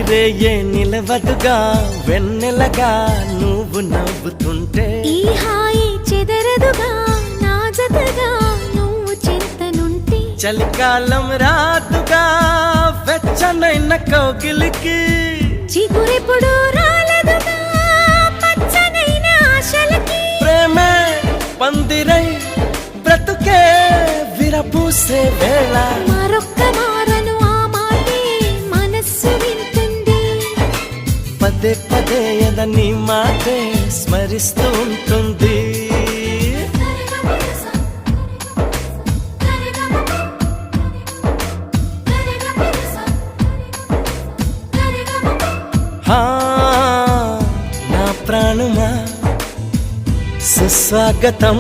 రేయే నిలవదుగా వెన్నెలగా నువ్వు నవ్వుతుంటే ఈ హాయి చెదరదుగా నా జతగా నువ్వు చింతనుంటే చలికాలం రాదుగా వెచ్చనైన కౌగిలికి చిగురెప్పుడు రాలదుగా పచ్చనైన ఆశలకి ప్రేమే పందిరై బ్రతుకే విరపూసే వేళ మరొక్క మారను ఆ మాటే మనస్సు వింటుంది పదే పదే ఎదని మాటే స్మరిస్తూ ఉంటుంది నా ప్రాణమా సుస్వాగతం